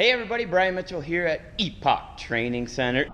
Hey everybody, Brian Mitchell here at Epoch Training Center.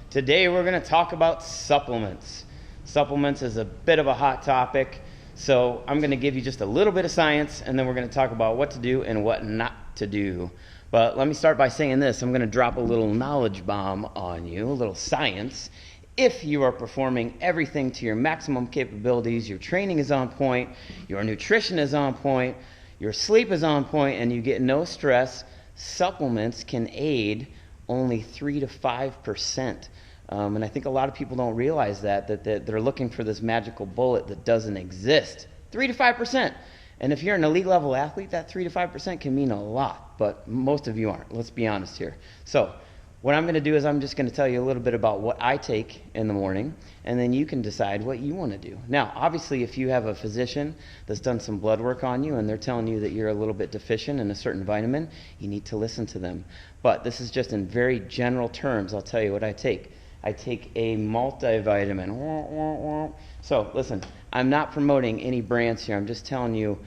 Today we're going to talk about supplements. Supplements is a bit of a hot topic, so I'm going to give you just a little bit of science and then we're going to talk about what to do and what not to do. But let me start by saying this. I'm going to drop a little knowledge bomb on you, a little science. If you are performing everything to your maximum capabilities, your training is on point, your nutrition is on point, your sleep is on point, and you get no stress, supplements can aid only 3 to 5%. And I think a lot of people don't realize that they're looking for this magical bullet that doesn't exist. 3 to 5%. And if you're an elite level athlete, that 3 to 5% can mean a lot, but most of you aren't. Let's be honest here. So what I'm going to do is I'm just going to tell you a little bit about what I take in the morning, and then you can decide what you want to do. Now, obviously, if you have a physician that's done some blood work on you and they're telling you that you're a little bit deficient in a certain vitamin, you need to listen to them. But this is just in very general terms. I'll tell you what I take. I take a multivitamin. So, listen, I'm not promoting any brands here. I'm just telling you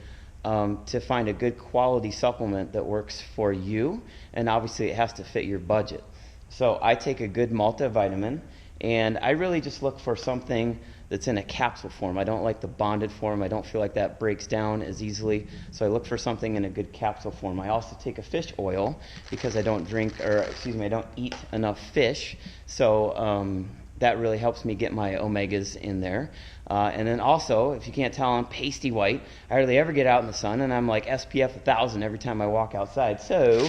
to find a good quality supplement that works for you, and obviously it has to fit your budget. So I take a good multivitamin, and I really just look for something that's in a capsule form. I don't like the bonded form. I don't feel like that breaks down as easily. So I look for something in a good capsule form. I also take a fish oil because I don't eat enough fish. So that really helps me get my omegas in there. And then also, if you can't tell, I'm pasty white. I hardly ever get out in the sun, and I'm like SPF 1000 every time I walk outside. So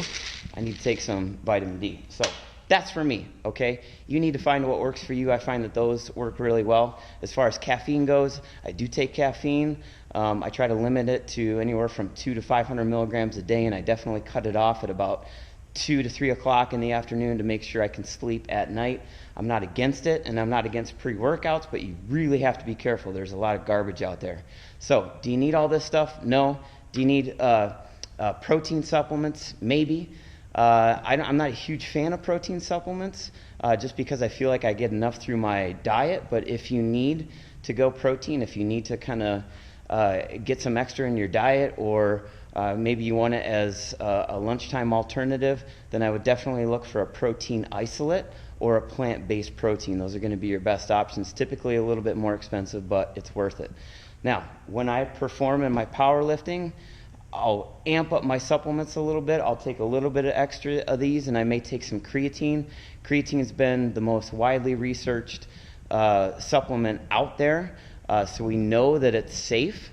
I need to take some vitamin D. So that's for me, okay? You need to find what works for you. I find that those work really well. As far as caffeine goes, I do take caffeine. I try to limit it to anywhere from 200 to 500 milligrams a day, and I definitely cut it off at about 2 to 3 o'clock in the afternoon to make sure I can sleep at night. I'm not against it, and I'm not against pre-workouts, but you really have to be careful. There's a lot of garbage out there. So, do you need all this stuff? No. Do you need protein supplements? Maybe. I'm not a huge fan of protein supplements just because I feel like I get enough through my diet. But if you need to go protein, if you need to kind of get some extra in your diet, or maybe you want it as a lunchtime alternative, then I would definitely look for a protein isolate or a plant-based protein. Those are going to be your best options. Typically a little bit more expensive, but it's worth it. Now, when I perform in my powerlifting, I'll amp up my supplements a little bit. I'll take a little bit of extra of these, and I may take some creatine. Creatine has been the most widely researched supplement out there, so we know that it's safe.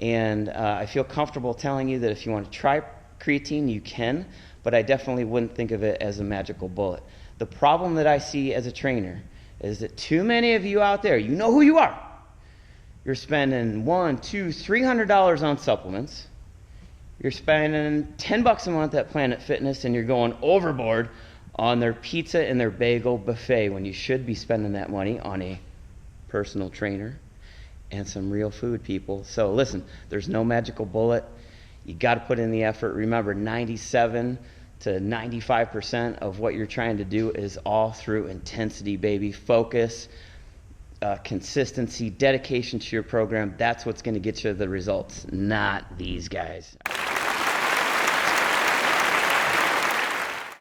And I feel comfortable telling you that if you want to try creatine, you can, but I definitely wouldn't think of it as a magical bullet. The problem that I see as a trainer is that too many of you out there, you know who you are. You're spending $100, $200, $300 on supplements. You're spending $10 a month at Planet Fitness, and you're going overboard on their pizza and their bagel buffet when you should be spending that money on a personal trainer and some real food, people. So listen, there's no magical bullet. You got to put in the effort. Remember, 97 to 95% of what you're trying to do is all through intensity, baby. Focus, consistency, dedication to your program. That's what's going to get you the results, not these guys.